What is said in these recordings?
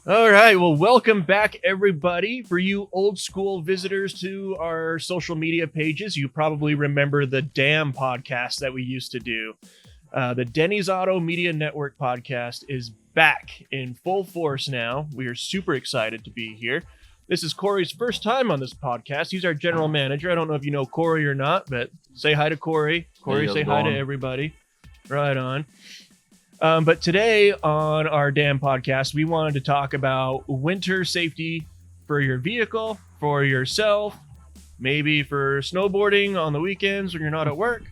All right. Well, welcome back, everybody. For you old school visitors to our social media pages, you probably remember the Damn podcast that we used to do. The Denny's Auto Media Network podcast is back in full force now. We are super excited to be here. This is Corey's first time on this podcast. He's our general manager. I don't know if you know Corey or not, but say hi to Corey. Corey, say hi to everybody. Right on. But today on our Damn podcast, we wanted to talk about winter safety for your vehicle, for yourself, maybe for snowboarding on the weekends when you're not at work.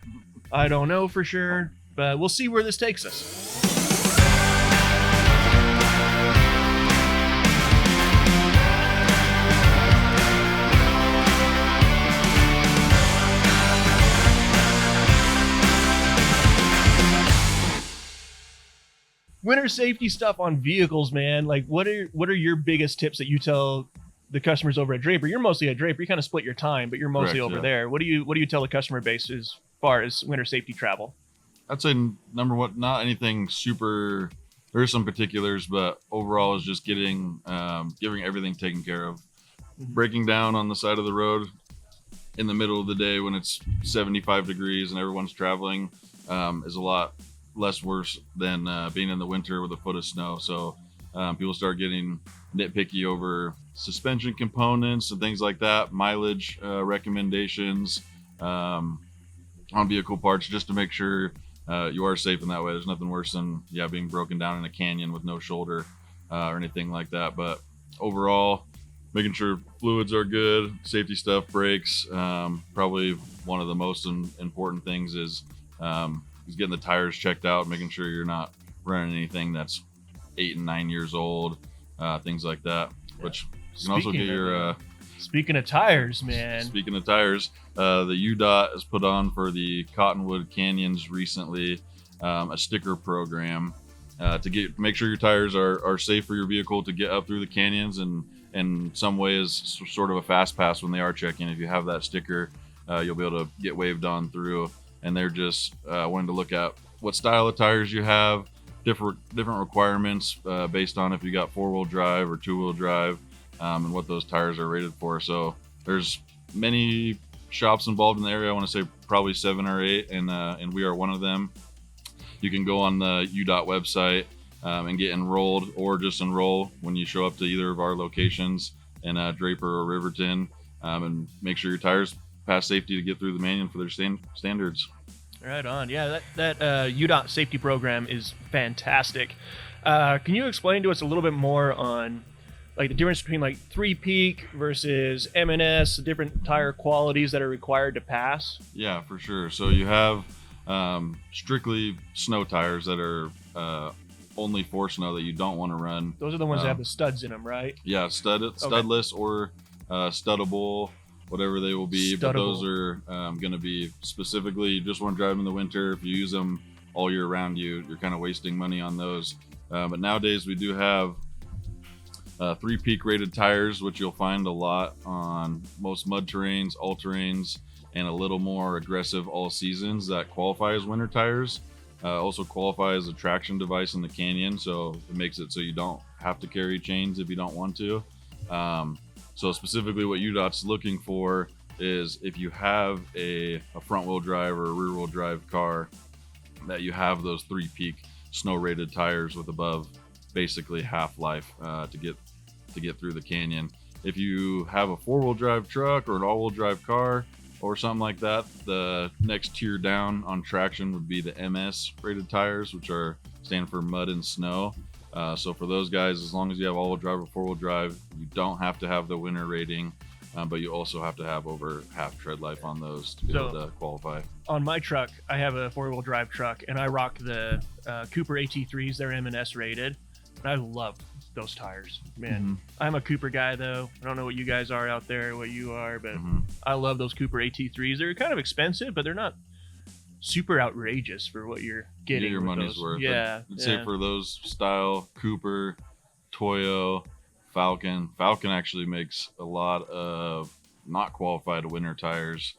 I don't know for sure, but we'll see where this takes us. Winter safety stuff on vehicles, man. Like, what are your biggest tips that you tell the customers over at Draper? You're mostly at Draper. You kind of split your time, but you're mostly over there. What do you tell the customer base as far as winter safety travel? I'd say number one, not anything super. There's some particulars, but overall is just giving everything taken care of. Breaking down on the side of the road in the middle of the day when it's 75 degrees and everyone's traveling is a lot less worse than being in the winter with a foot of snow. So people start getting nitpicky over suspension components and things like that, mileage recommendations on vehicle parts, just to make sure you are safe in that way. There's nothing worse than being broken down in a canyon with no shoulder or anything like that. But overall, making sure fluids are good, safety stuff, brakes. Probably one of the most important things is getting the tires checked out, making sure you're not running anything that's 8 and 9 years old, things like that. Yeah. Which you can also get your. Speaking of tires, man. Speaking of tires, the UDOT has put on for the Cottonwood Canyons recently a sticker program to make sure your tires are safe for your vehicle to get up through the canyons, and in some ways sort of a fast pass when they are checking. If you have that sticker, you'll be able to get waved on through. And they're just wanting to look at what style of tires you have, different requirements based on if you got 4-wheel drive or 2-wheel drive, and what those tires are rated for. So there's many shops involved in the area. I want to say probably 7 or 8, and we are one of them. You can go on the UDOT website and get enrolled, or just enroll when you show up to either of our locations in Draper or Riverton, and make sure your tires pass safety to get through the manual for their standards. Right on. Yeah, that UDOT safety program is fantastic. Can you explain to us a little bit more on like the difference between like 3-peak versus M&S, the different tire qualities that are required to pass? Yeah, for sure. So you have strictly snow tires that are only for snow that you don't want to run. Those are the ones that have the studs in them, right? Yeah, studless or studdable, whatever they will be. Studdable. But those are going to be specifically, you just want to drive them in the winter. If you use them all year round, you're kind of wasting money on those. But nowadays we do have 3-peak rated tires, which you'll find a lot on most mud terrains, all terrains, and a little more aggressive all seasons that qualify as winter tires. Also qualify as a traction device in the canyon, so it makes it so you don't have to carry chains if you don't want to. So specifically what UDOT's looking for is if you have a front-wheel drive or a rear-wheel drive car, that you have those 3-peak snow-rated tires with above basically half-life to get through the canyon. If you have a 4-wheel drive truck or an all-wheel drive car or something like that, the next tier down on traction would be the MS rated tires, which stand for mud and snow. So for those guys, as long as you have all-wheel drive or 4-wheel drive, you don't have to have the winter rating, but you also have to have over half tread life on those to be able to qualify. On my truck, I have a 4-wheel drive truck, and I rock the Cooper AT3s. They're M&S rated, and I love those tires, man. Mm-hmm. I'm a Cooper guy, though. I don't know what you guys are out there, what you are, but I love those Cooper AT3s. They're kind of expensive, but they're not super outrageous for what you're getting. Get your money's worth. Yeah. I'd say for those style, Cooper, Toyo, Falcon actually makes a lot of not qualified winter tires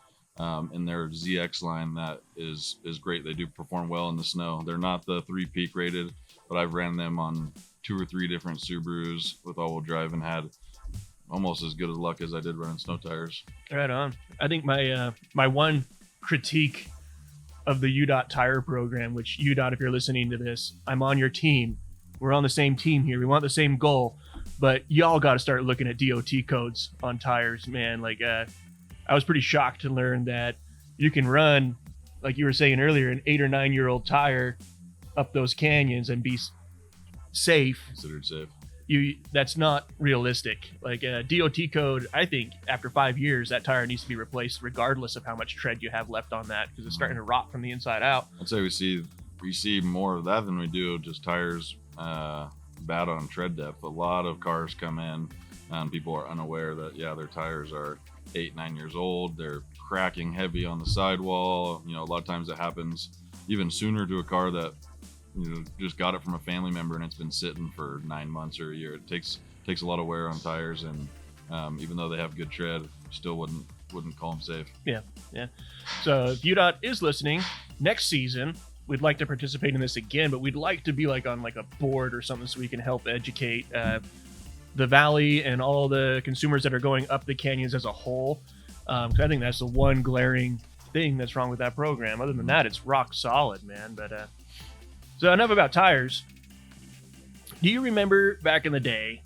in their ZX line. That is great. They do perform well in the snow. They're not the 3-peak rated, but I've ran them on 2 or 3 different Subarus with all-wheel drive and had almost as good of luck as I did running snow tires. Right on. I think my my one critique of the UDOT tire program, which UDOT, if you're listening to this, I'm on your team. We're on the same team here. We want the same goal, but y'all got to start looking at DOT codes on tires, man. Like, I was pretty shocked to learn that you can run, like you were saying earlier, an 8 or 9 year old tire up those canyons and be safe. Considered safe. That's not realistic. Like a DOT code, I think after 5 years, that tire needs to be replaced regardless of how much tread you have left on that, because it's starting to rot from the inside out. I'd say we see more of that than we do just tires bad on tread depth. A lot of cars come in and people are unaware that, yeah, their tires are 8-9 years old. They're cracking heavy on the sidewall. A lot of times it happens even sooner to a car that just got it from a family member and it's been sitting for 9 months or a year. It takes a lot of wear on tires, and even though they have good tread, still wouldn't call them safe. Yeah. So if UDOT is listening, next season we'd like to participate in this again, but we'd like to be on a board or something so we can help educate the valley and all the consumers that are going up the canyons as a whole. 'Cause I think that's the one glaring thing that's wrong with that program. Other than that, it's rock solid, man. But so enough about tires. Do you remember back in the day,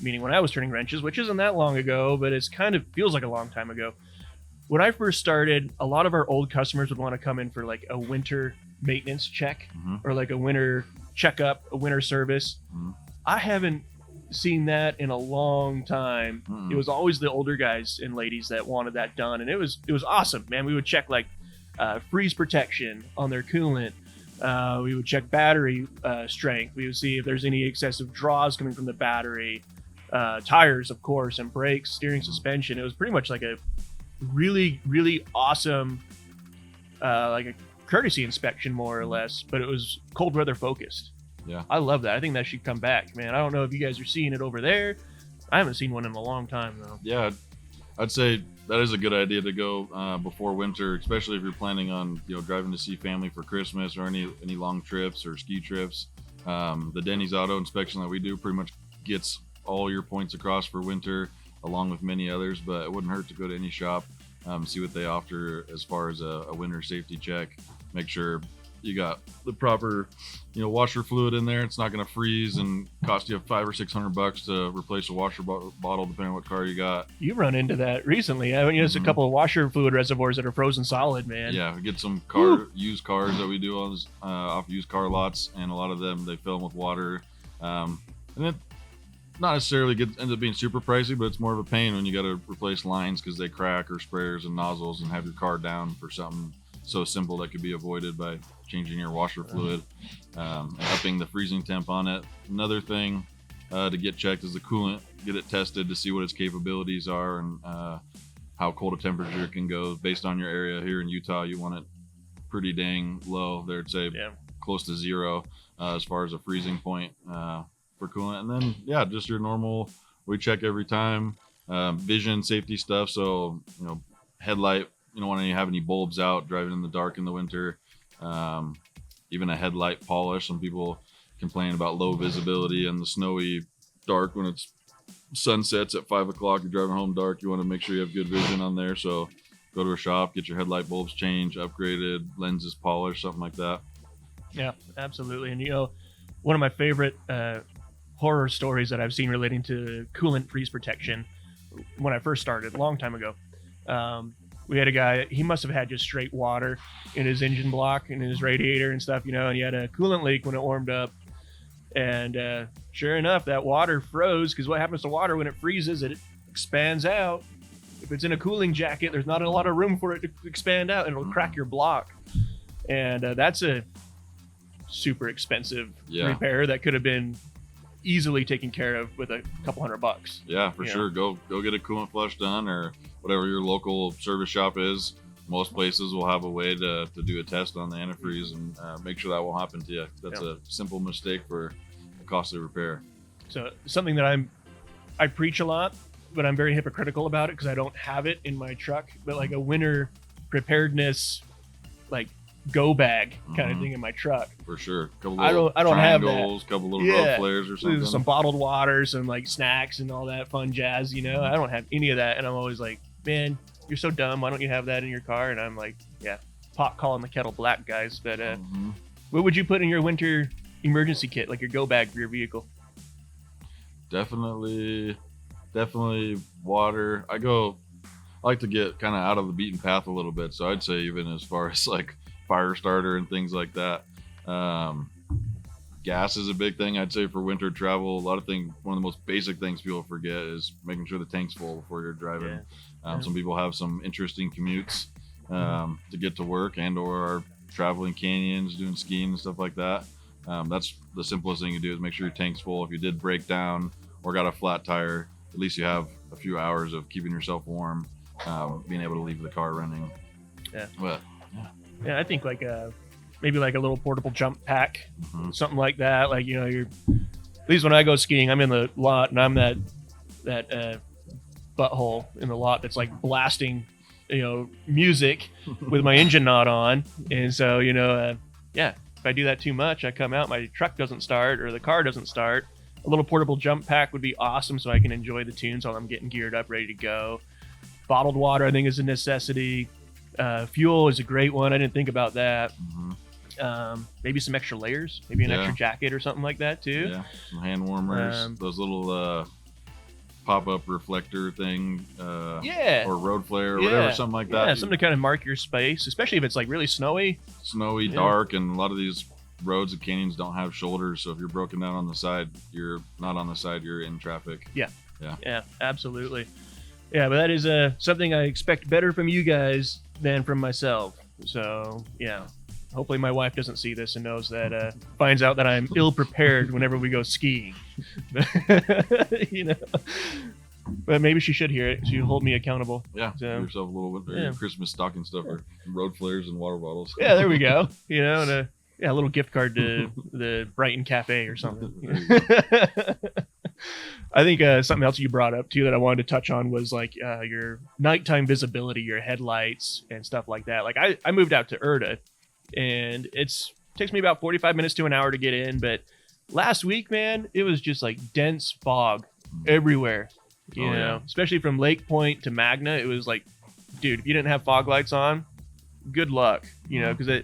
meaning when I was turning wrenches, which isn't that long ago, but it's kind of feels like a long time ago. When I first started, a lot of our old customers would want to come in for a winter maintenance check, or a winter checkup, a winter service. I haven't seen that in a long time. It was always the older guys and ladies that wanted that done, and it was awesome, man. We would check freeze protection on their coolant. We would check battery strength. We would see if there's any excessive draws coming from the battery, tires, of course, and brakes, steering, suspension. It was pretty much like a really, really awesome, like a courtesy inspection, more or less, but it was cold weather focused. Yeah. I love that. I think that should come back, man. I don't know if you guys are seeing it over there. I haven't seen one in a long time, though. Yeah, I'd say that is a good idea to go before winter, especially if you're planning on driving to see family for Christmas or any long trips or ski trips. The Denny's auto inspection that we do pretty much gets all your points across for winter, along with many others. But it wouldn't hurt to go to any shop, see what they offer as far as a winter safety check. Make sure you got the proper washer fluid in there. It's not going to freeze and cost you $500 or $600 to replace a washer bottle, depending on what car you got. You've run into that recently. There's a couple of washer fluid reservoirs that are frozen solid, man. Yeah, we get some used cars that we do on off used car lots, and a lot of them, they fill them with water, and it not necessarily ends up being super pricey, but it's more of a pain when you got to replace lines because they crack, or sprayers and nozzles, and have your car down for something so simple that could be avoided by changing your washer fluid and upping the freezing temp on it. Another thing to get checked is the coolant. Get it tested to see what its capabilities are and how cold a temperature can go. Based on your area here in Utah, you want it pretty dang low. There'd say close to zero as far as a freezing point for coolant. And then just your normal, we check every time. Vision safety stuff, so headlight, you don't want to have any bulbs out driving in the dark in the winter. Even a headlight polish. Some people complain about low visibility and the snowy dark when it's sunsets at 5 o'clock. You're driving home dark. You want to make sure you have good vision on there. So go to a shop, get your headlight bulbs changed, upgraded, lenses polished, something like that. Yeah, absolutely. And one of my favorite horror stories that I've seen relating to coolant freeze protection when I first started a long time ago. We had a guy, he must have had just straight water in his engine block and in his radiator and stuff, and he had a coolant leak when it warmed up. And sure enough, that water froze, because what happens to water when it freezes, it expands out. If it's in a cooling jacket, there's not a lot of room for it to expand out, and it'll crack your block. And that's a super expensive repair that could have been easily taken care of with a couple $100. Yeah, for sure. Go get a coolant flush done, or whatever your local service shop is. Most places will have a way to do a test on the antifreeze and make sure that won't happen to you. That's a simple mistake for a costly repair. So something that I preach a lot, but I'm very hypocritical about it because I don't have it in my truck. But like a winter preparedness, like go bag kind of thing in my truck. For sure. Couple I don't have that. Couple little road flares or something. Some bottled water, some like snacks and all that fun jazz, I don't have any of that, and I'm always like, man, you're so dumb, why don't you have that in your car? And I'm like, yeah, pot calling the kettle black, guys. But what would you put in your winter emergency kit, like your go bag for your vehicle? Definitely water. I like to get kind of out of the beaten path a little bit, so I'd say even as far as like fire starter and things like that. Gas is a big thing, I'd say, for winter travel. One of the most basic things people forget is making sure the tank's full before you're driving. Some people have some interesting commutes to get to work and or are traveling canyons, doing skiing and stuff like that. That's the simplest thing you do, is make sure your tank's full. If you did break down or got a flat tire, at least you have a few hours of keeping yourself warm, being able to leave the car running. I think like maybe like a little portable jump pack, something like that. Like, you're, at least when I go skiing, I'm in the lot and I'm that butthole in the lot that's like blasting, music with my engine not on. And so, if I do that too much, I come out, my truck doesn't start or the car doesn't start. A little portable jump pack would be awesome, so I can enjoy the tunes while I'm getting geared up, ready to go. Bottled water, I think, is a necessity. Fuel is a great one. I didn't think about that. Maybe some extra layers, maybe an extra jacket or something like that too. Yeah, some hand warmers, those little pop-up reflector thing, or road flare or whatever, something like that. Yeah, something to kind of mark your space, especially if it's like really snowy, dark, and a lot of these roads and canyons don't have shoulders, so if you're broken down on the side, you're not on the side, you're in traffic. Yeah, absolutely. Yeah, but that is something I expect better from you guys than from myself. So hopefully my wife doesn't see this and knows that, finds out that I'm ill prepared whenever we go skiing. But maybe she should hear it. She'll hold me accountable. Yeah, give yourself a little Christmas stocking stuffer, road flares and water bottles. Yeah, there we go. And a little gift card to the Brighton Cafe or something. I think something else you brought up too that I wanted to touch on was like your nighttime visibility, your headlights and stuff like that. Like I moved out to Erda, and takes me about 45 minutes to an hour to get in. But last week, man, it was just like dense fog everywhere. You know, especially from Lake Point to Magna. It was like, dude, if you didn't have fog lights on, good luck. Because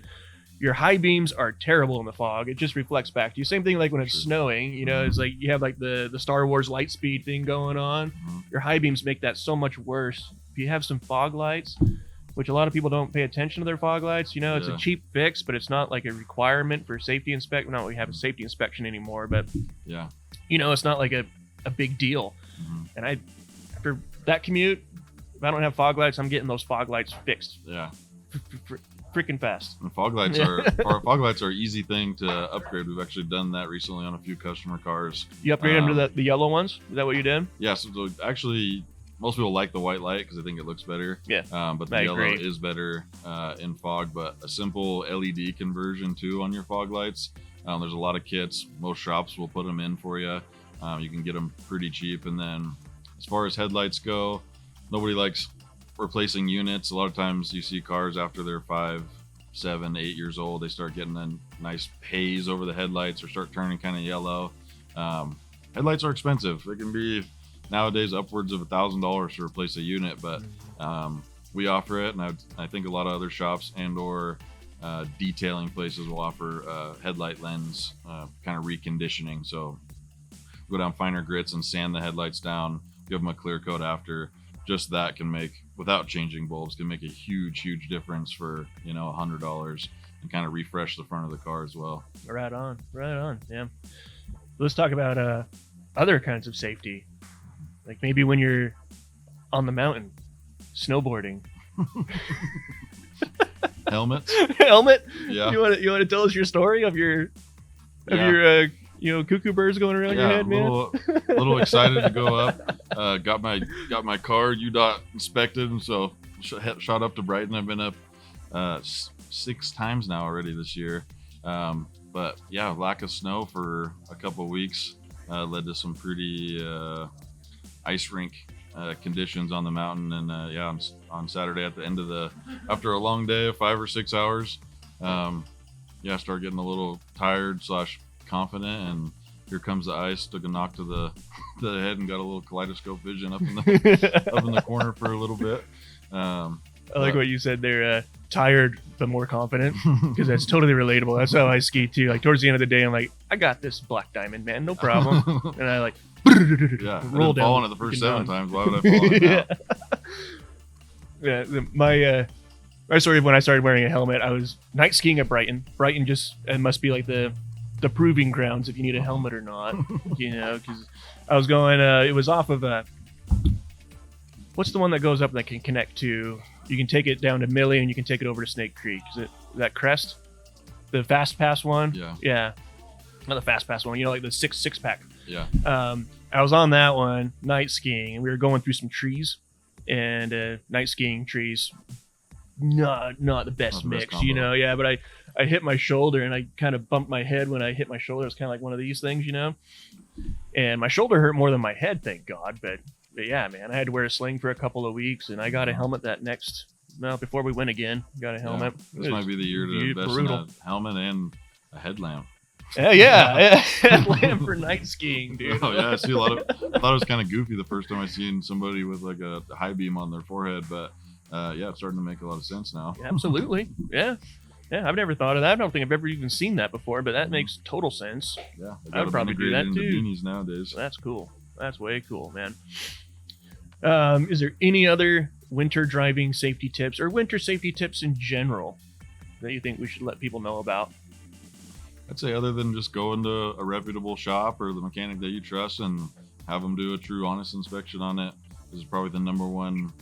your high beams are terrible in the fog. It just reflects back to you. Same thing like when it's snowing, it's like you have like the Star Wars light speed thing going on. Your high beams make that so much worse. If you have some fog lights, which a lot of people don't pay attention to their fog lights, it's a cheap fix, but it's not like a requirement for safety inspection. Not that we have a safety inspection anymore, but it's not like a big deal. And after that commute, if I don't have fog lights, I'm getting those fog lights fixed. Freaking fast. And fog lights are an easy thing to upgrade. We've actually done that recently on a few customer cars. You upgraded them to the yellow ones? Is that what you did? Yeah. So actually, most people like the white light because I think it looks better. Yeah. But the yellow is better in fog. But a simple LED conversion too on your fog lights. There's a lot of kits. Most shops will put them in for you. You can get them pretty cheap. And then as far as headlights go, nobody likes replacing units. A lot of times you see cars after they're 5, 7, 8 years old, they start getting a nice haze over the headlights or start turning kind of yellow. Headlights are expensive. They can be nowadays upwards of $1,000 to replace a unit, but we offer it, and I think a lot of other shops and or detailing places will offer headlight lens kind of reconditioning. So go down finer grits and sand the headlights down, give them a clear coat after. Just that can make, without changing bulbs, can make a huge difference for $100 and kind of refresh the front of the car as well. Right on. Yeah. Let's talk about other kinds of safety, like maybe when you're on the mountain snowboarding. Helmet. Yeah. You want to tell us your story of your cuckoo birds going around your head, man? A little excited to go up. Got my car UDOT inspected, and so shot up to Brighton. I've been up 6 times now already this year. But yeah, lack of snow for a couple of weeks led to some pretty ice rink conditions on the mountain. And on Saturday at the end of after a long day of 5 or 6 hours, I start getting a little tired / confident, and here comes the ice. Took a knock to the head and got a little kaleidoscope vision up in the corner for a little bit. I like what you said there. Tired but more confident, because that's totally relatable. That's how I ski too. Like towards the end of the day, I'm like, I got this black diamond, man, no problem. And I like roll down. Falling at the first 7 times. Why would I fall on it now? My story of when I started wearing a helmet, I was night skiing at Brighton. Brighton it must be like the proving grounds if you need a helmet or not, because I was going, it was off of what's the one that goes up that can connect to, you can take it down to Millie and you can take it over to Snake Creek. Is it that Crest? The Fast Pass one? Yeah. Not the Fast Pass one, like the six pack. Yeah. I was on that one, night skiing, and we were going through some trees, and night skiing trees, not the best mix, Yeah, but I hit my shoulder and I kind of bumped my head when I hit my shoulder. It was kind of like one of these things, and my shoulder hurt more than my head, thank God. But yeah, man, I had to wear a sling for a couple of weeks, and I got a helmet before we went again, got a helmet. Yeah, this might be the year to invest in a helmet and a headlamp. Yeah, headlamp for night skiing, dude. Oh yeah, I see a lot of. I thought it was kind of goofy the first time I seen somebody with like a high beam on their forehead, but it's starting to make a lot of sense now. Absolutely, yeah. I've never thought of that. I don't think I've ever even seen that before, but that makes total sense. Yeah, I would probably do that too. Beanies nowadays. That's cool. That's way cool, man. Is there any other winter driving safety tips or winter safety tips in general that you think we should let people know about? I'd say other than just going to a reputable shop or the mechanic that you trust and have them do a true honest inspection on it, this is probably the number one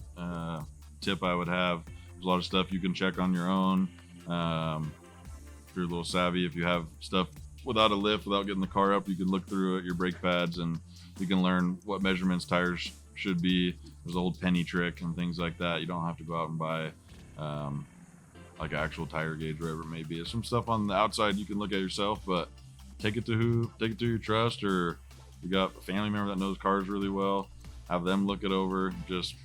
tip I would have. There's a lot of stuff you can check on your own. If you're a little savvy, if you have stuff without a lift, without getting the car up, you can look through at your brake pads and you can learn what measurements tires should be. There's an old penny trick and things like that. You don't have to go out and buy like an actual tire gauge, whatever it may be. There's some stuff on the outside you can look at yourself, but take it to your trust, or you got a family member that knows cars really well, have them look it over. Just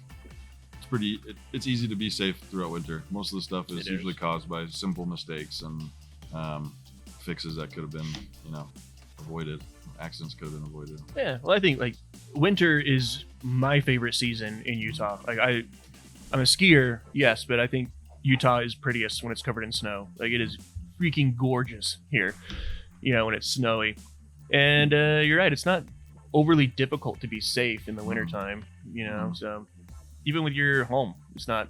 it's easy to be safe throughout winter. Most of the stuff is usually caused by simple mistakes and fixes that could have been avoided. Accidents could have been avoided. Yeah, well, I think like winter is my favorite season in Utah. Like I'm a skier, yes, but I think Utah is prettiest when it's covered in snow. Like it is freaking gorgeous here, when it's snowy. And you're right, it's not overly difficult to be safe in the wintertime, so even with your home, it's not,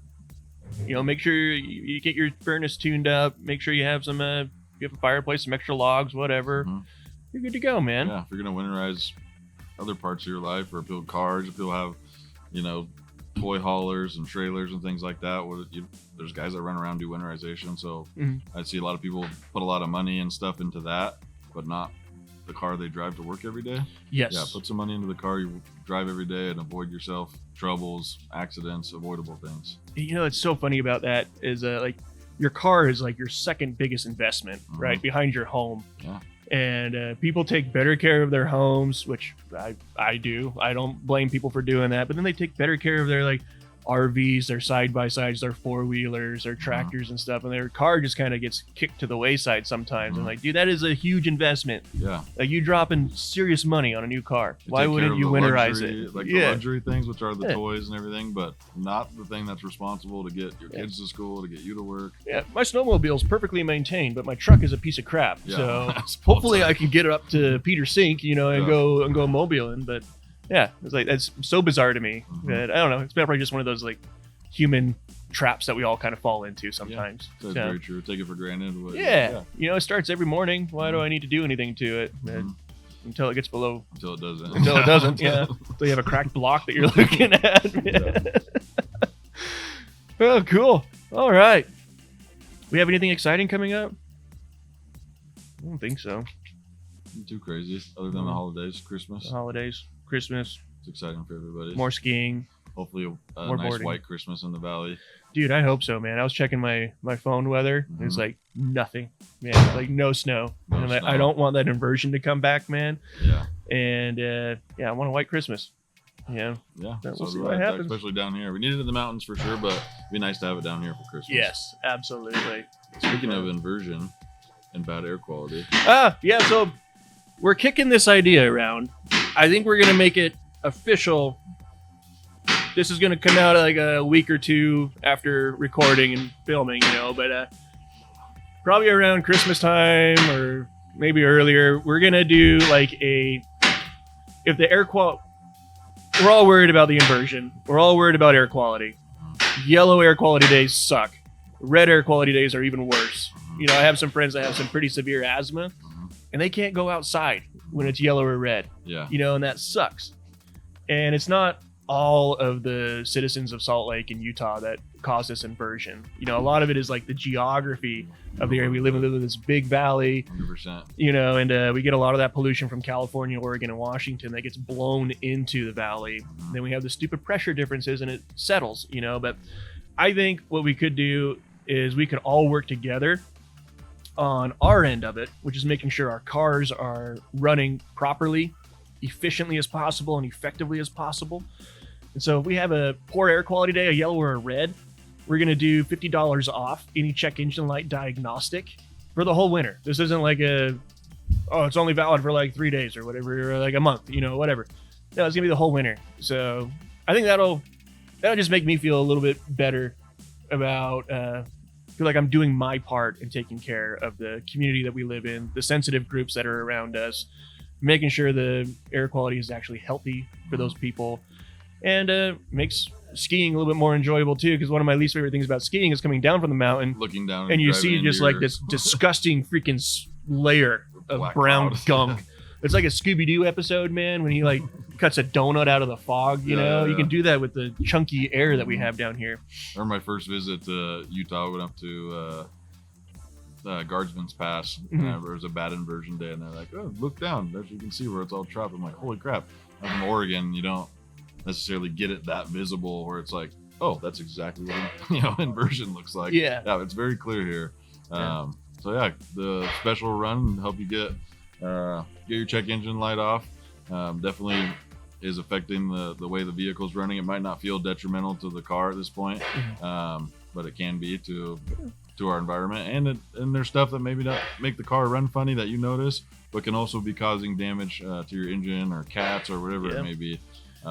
make sure you get your furnace tuned up, make sure you have you have a fireplace, some extra logs, whatever. You're good to go, man. Yeah, if you're going to winterize other parts of your life or build cars, if you'll have, toy haulers and trailers and things like that, there's guys that run around do winterization. So I see a lot of people put a lot of money and stuff into that, but not the car they drive to work every day. Yes. Yeah, put some money into the car you drive every day and avoid yourself troubles, accidents, avoidable things. It's so funny about that is like your car is like your second biggest investment, right behind your home. Yeah. And people take better care of their homes, which I do. I don't blame people for doing that. But then they take better care of their like RVs, their side-by-sides, their four-wheelers, their tractors and stuff. And their car just kind of gets kicked to the wayside sometimes. And like, dude, that is a huge investment. Yeah. Like you dropping serious money on a new car. Why wouldn't you winterize it? Like the luxury things, which are the toys and everything, but not the thing that's responsible to get your kids to school, to get you to work. Yeah. My snowmobile's perfectly maintained, but my truck is a piece of crap. Yeah. So hopefully I can get it up to Peter Sink, and go mobiling. But yeah, it's like that's so bizarre to me that I don't know. It's probably just one of those like human traps that we all kind of fall into sometimes. Yeah, that's very true. Take it for granted. It starts every morning. Why do I need to do anything to it? Until it gets below. Until it doesn't. Until it doesn't. Yeah. Until you have a cracked block that you're looking at. Oh, cool. All right. We have anything exciting coming up? I don't think so. Not too crazy. Other than the holidays, Christmas. Christmas. It's exciting for everybody. More skiing. Hopefully a more nice boarding. white Christmas in the valley. Dude, I hope so, man. I was checking my phone weather. It's like nothing, man. Like no snow. Snow. I don't want that inversion to come back, man. Yeah. And I want a white Christmas. Yeah. Yeah. We'll see what happens. Especially down here. We need it in the mountains for sure, but it'd be nice to have it down here for Christmas. Yes, absolutely. Speaking of inversion and bad air quality. Yeah, so we're kicking this idea around. I think we're going to make it official. This is going to come out like a week or two after recording and filming, but probably around Christmas time or maybe earlier, we're going to do like if the air quality, we're all worried about the inversion. We're all worried about air quality. Yellow air quality days suck. Red air quality days are even worse. I have some friends that have some pretty severe asthma, and they can't go outside when it's yellow or red. Yeah. And that sucks. And it's not all of the citizens of Salt Lake and Utah that cause this inversion. A lot of it is like the geography of the area. We live in this big valley, 100%. And we get a lot of that pollution from California, Oregon, and Washington that gets blown into the valley. Then we have the stupid pressure differences and it settles, But I think what we could do is we could all work together on our end of it, which is making sure our cars are running properly, efficiently as possible, and effectively as possible. And so if we have a poor air quality day, a yellow or a red, we're going to do $50 off any check engine light diagnostic for the whole winter. This isn't like it's only valid for like 3 days or whatever, or like a month, whatever. No, it's going to be the whole winter. So I think that'll just make me feel a little bit better about, feel like I'm doing my part in taking care of the community that we live in, the sensitive groups that are around us, making sure the air quality is actually healthy for those people, and makes skiing a little bit more enjoyable too. Because one of my least favorite things about skiing is coming down from the mountain, looking down, and you see just like this disgusting freaking layer of brown gunk. It's like a Scooby-Doo episode, man, when he like cuts a donut out of the fog. You can do that with the chunky air that we have down here. I remember my first visit to Utah. I went up to Guardsman's Pass, and there was a bad inversion day, and they're like, "Oh, look down. There you can see where it's all trapped." I'm like, "Holy crap!" I'm from Oregon. You don't necessarily get it that visible, where it's like, "Oh, that's exactly what inversion looks like." Yeah, it's very clear here. So yeah, the special run help you get your check engine light off. Definitely is affecting the way the vehicle's running. It might not feel detrimental to the car at this point, but it can be to our environment. And there's stuff that maybe not make the car run funny that you notice, but can also be causing damage to your engine or cats or whatever it may be.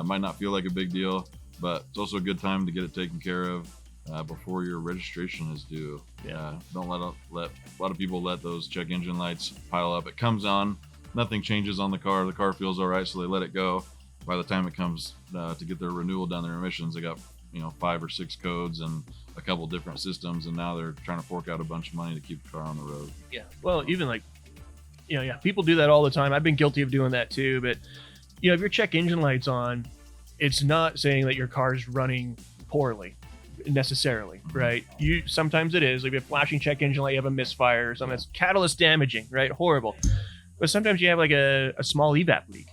Might not feel like a big deal, but it's also a good time to get it taken care of before your registration is due. Don't let a lot of people let those check engine lights pile up. It comes on, nothing changes on the car feels all right, so they let it go. By the time it comes to get their renewal done, their emissions, they got 5 or 6 codes and a couple different systems, and now they're trying to fork out a bunch of money to keep the car on the road. Well, even like people do that all the time. I've been guilty of doing that too. But if your check engine light's on, it's not saying that your car's running poorly necessarily, right? Sometimes it is. Like if you have flashing check engine light, you have a misfire or something that's catalyst damaging, right? Horrible. But sometimes you have like a small evap leak.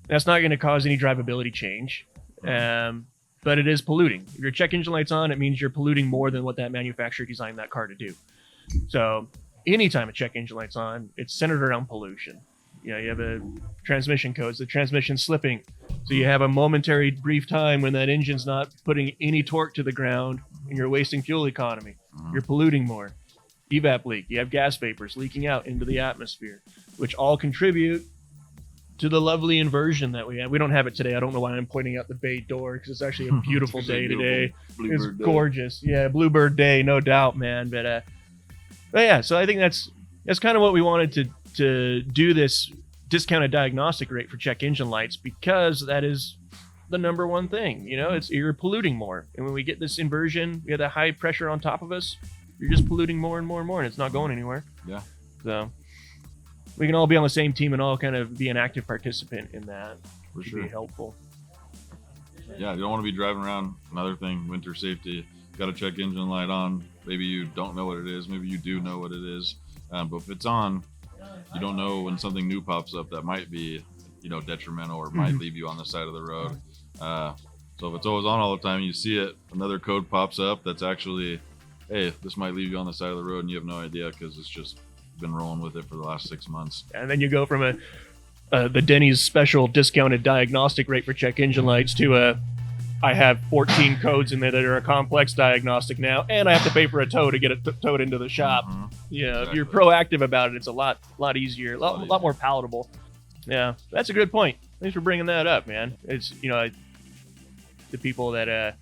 That's not going to cause any drivability change, but it is polluting. If your check engine light's on, it means you're polluting more than what that manufacturer designed that car to do. So anytime a check engine light's on, it's centered around pollution. You have a transmission code, the transmission slipping. So you have a momentary brief time when that engine's not putting any torque to the ground and you're wasting fuel economy. You're polluting more. Evap leak, you have gas vapors leaking out into the atmosphere, which all contribute to the lovely inversion that we have. We don't have it today. I don't know why I'm pointing out the bay door, because it's actually a beautiful day today. It's gorgeous. Day. Yeah, Bluebird Day, no doubt, man. But yeah, so I think that's kind of what we wanted to do, this discounted diagnostic rate for check engine lights, because that is the number one thing. You're polluting more, and when we get this inversion, we have that high pressure on top of us. You're just polluting more and more and more, and it's not going anywhere. Yeah. So we can all be on the same team and all kind of be an active participant in that. For sure. Be helpful. Yeah, you don't want to be driving around. Another thing, winter safety. Got a check engine light on. Maybe you don't know what it is. Maybe you do know what it is. But if it's on, you don't know when something new pops up that might be, detrimental or might leave you on the side of the road. So if it's always on all the time, you see it, another code pops up that's actually, hey, this might leave you on the side of the road, and you have no idea because it's just been rolling with it for the last 6 months. And then you go from the Denny's special discounted diagnostic rate for check engine lights to I have 14 codes in there that are a complex diagnostic now, and I have to pay for a tow to get it towed into the shop. Yeah, exactly. If you're proactive about it, it's a lot easier, a lot more palatable. Yeah, that's a good point. Thanks for bringing that up, man. It's, the people that are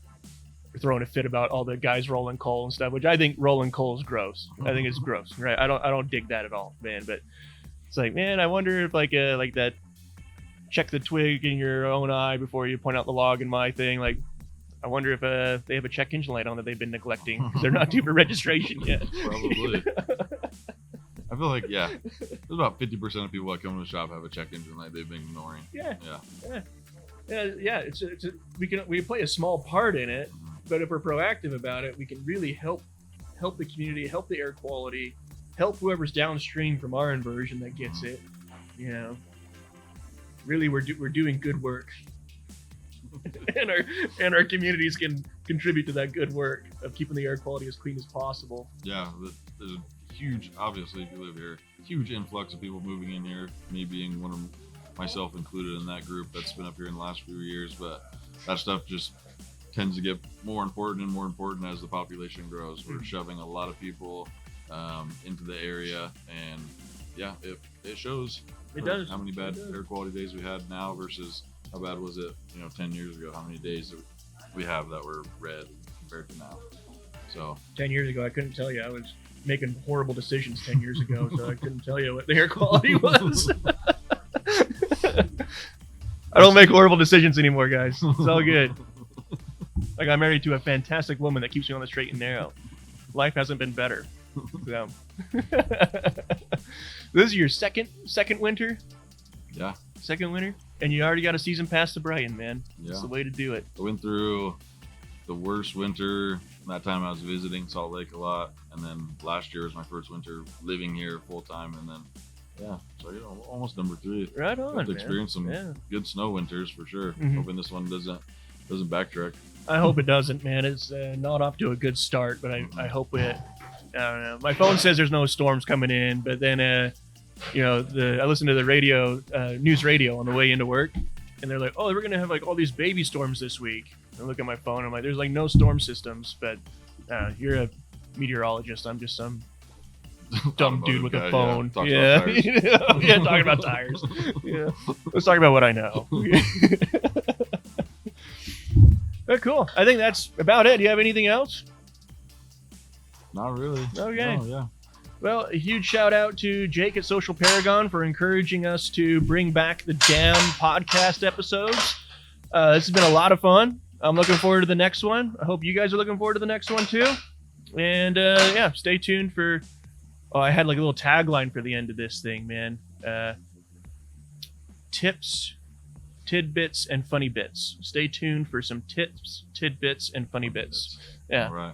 throwing a fit about all the guys rolling coal and stuff, which I think rolling coal is gross. I think it's gross, right? I don't dig that at all, man. But it's like, man, I wonder if like that. Check the twig in your own eye before you point out the log in my thing. Like, I wonder if they have a check engine light on that they've been neglecting because they're not due for registration yet. Probably. I feel like, yeah, there's about 50% of people that come to the shop have a check engine light they've been ignoring. Yeah. We play a small part in it, but if we're proactive about it, we can really help the community, help the air quality, help whoever's downstream from our inversion that gets it. Really, we're doing good work, and our communities can contribute to that good work of keeping the air quality as clean as possible. Yeah, there's a huge, obviously, if you live here, huge influx of people moving in here. Me being one of myself included in that group that's been up here in the last few years, but that stuff just tends to get more important and more important as the population grows. We're shoving a lot of people into the area, and yeah, it shows. It does. How many bad air quality days we had now versus how bad was it, 10 years ago? How many days we have that were red compared to now? So 10 years ago, I couldn't tell you. I was making horrible decisions 10 years ago, so I couldn't tell you what the air quality was. I don't make horrible decisions anymore, guys. It's all good. I got married to a fantastic woman that keeps me on the straight and narrow. Life hasn't been better. So. This is your second winter? Yeah. Second winter? And you already got a season pass to Brighton, man. Yeah. That's the way to do it. I went through the worst winter. That time I was visiting Salt Lake a lot. And then last year was my first winter living here full time. And then, yeah, so almost number 3. Right on, man. Experience some good snow winters for sure. Hoping this one doesn't backtrack. I hope it doesn't, man. It's not off to a good start, but I hope it. I don't know. My phone says there's no storms coming in, but then, I listened to the radio, news radio on the way into work, and they're like, "Oh, we're gonna have like all these baby storms this week." And I look at my phone, I'm like, "There's like no storm systems." But you're a meteorologist. I'm just some dumb dude with a phone. Yeah, talking about tires. Yeah, let's talk about what I know. Oh, cool. I think that's about it. Do you have anything else? Not really. Okay. No, yeah. Well, a huge shout out to Jake at Social Paragon for encouraging us to bring back the damn podcast episodes. This has been a lot of fun. I'm looking forward to the next one. I hope you guys are looking forward to the next one too. And stay tuned for. Oh, I had like a little tagline for the end of this thing, man. Tips, tidbits, and funny bits. Stay tuned for some tips, tidbits, and funny bits. Yeah. All right.